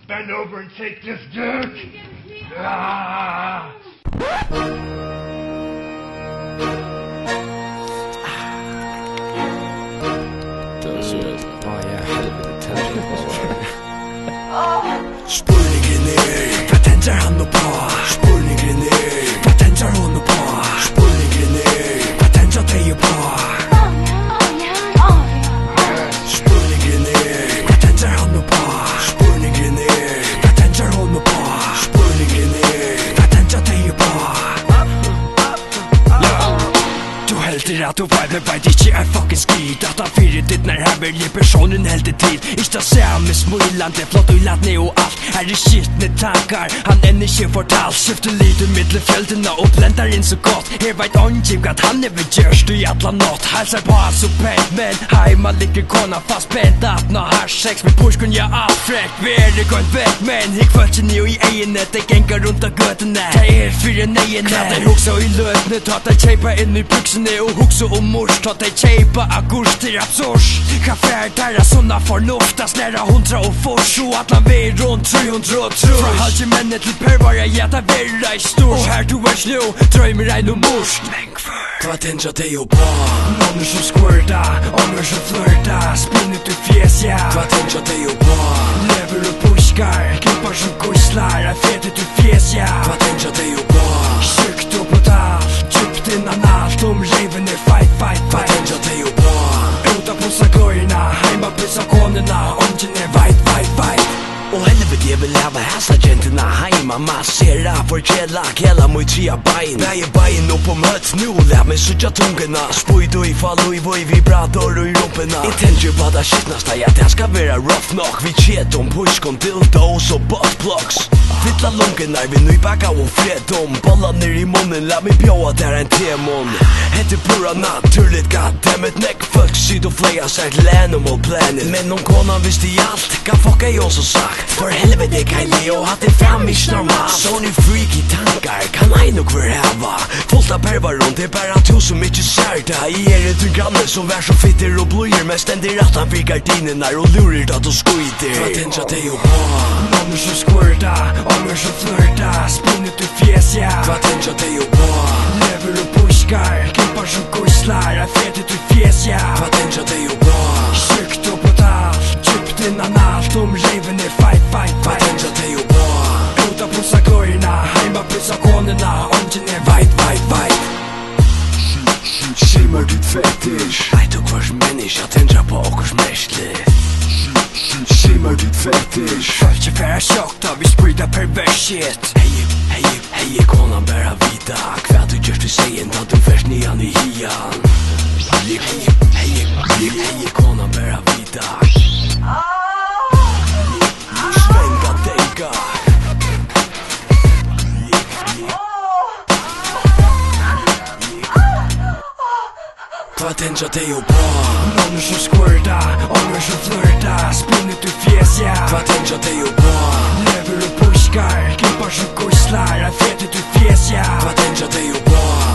Bend over and take this dick. Ah. Spurningen hva tenker han nå på? Spurningen hva tenker hun nå på? Spurningen hva tenker deg på? Spurningen hva tenker han nå på? Spurningen hva tenker hun nå på? Spurningen hva tenker deg på? Du helter at du vet ikke er fucking skit At han fyrer ditt når her velger personen helter tid Ikke se han med smilande, flott og latt ned og alt Her er skittne tankar, han ender ikke fortalt Skifter lite middel fjeldene og blender inn så godt Her vet åndgiv at han er ved gjørst i alla nått Halsar på han så pent, men heima ligger kona fast bent At nå har sex med pushkun ja alt frekk Vi er gått vekk, men hik følt ni og i egene Det gengar rundt av gøtene Det er fyrir negene Klart jeg huksa i løtene, tatt jeg kjeipa inn i buksene Og huksa mors, tatt jeg kjeipa agurst til absurs Kaffe er der sånna fornufta Snæra 100 og fors Og at han vei rundt 300 og trus Fra halvtje mennet til pervara Ja, det verra i stors Og her du er snu Drøymer ein og morsk Hva tenker deg jo på? Noen som squirta Ånger som flirta Spinnet du fjes, ja Hva tenker deg jo på? Lever og pushkar Klippar som guslar Er fetet du fjes, ja Hva tenker deg jo på? Sykt og brutalt Djupt innan alt Reivene fight Hva tenker deg jo på? Uta pussa glorierna Heima pussa konena Ångene veit Og helvete jeg vil leve hessa gentina heima Massera, forkjela, kjela mot tria bein Beie bein opp om høtt nu Læv meg sutja tungena Spui du i fall og i voi vibrator og i rumpena Jeg tenker på det skittnasta Ja, det skal være rough nok Vi kjedom, pushkon, dildos og buttplugs Fytla lungena vi nu i baka og fredom Bolla ner i munnen, la meg bjåa der en temon Hette pura naturligt, goddammit Nekk folk syd og fleia seg til Animal Planet Men om konan visste i alt Kan fucka jeg også sagt For helvete kan Leo hatt det fram ikke normalt Sånn freaky tankar kan ei nok verheva Fullt av pervar rundt, det er bare to som ikke ser det Jeg et granne som vær så fitter og bløyer Men stendig at han fyr gardinene og lurer da du skuiter Hva tenker deg jo på? Noen som squirta, ånger som flirta Spinnet du fjes, ja Hva tenker deg jo på? Lever og pushkar, klippar som guslar Er fetet du fjes, ja Hva tenker deg jo på? Sykt og brutalt, djupt innan alt Reivene fight Hva tenker deg jo på? Uta pussa glorierna Heima pussa konena Ångene veit Skimmer ditt fetish Veit du hvers mennesk Jeg tenker på okkurs mersli Skimmer ditt fetish Følt ikke færre sjokk da vi sprida pervers shit Hei, konan bæra vita Hva du gjørst du seien da du færs nian i hian Hei, konan bæra vita Svenga dega Hva tenker deg jo på? Noen som squirta, ånger som flirta Spinnet du fjes, ja Hva tenker deg jo på? Lever og pushkar, klippar som guslar Er fetet du fjes, ja Hva tenker deg jo på?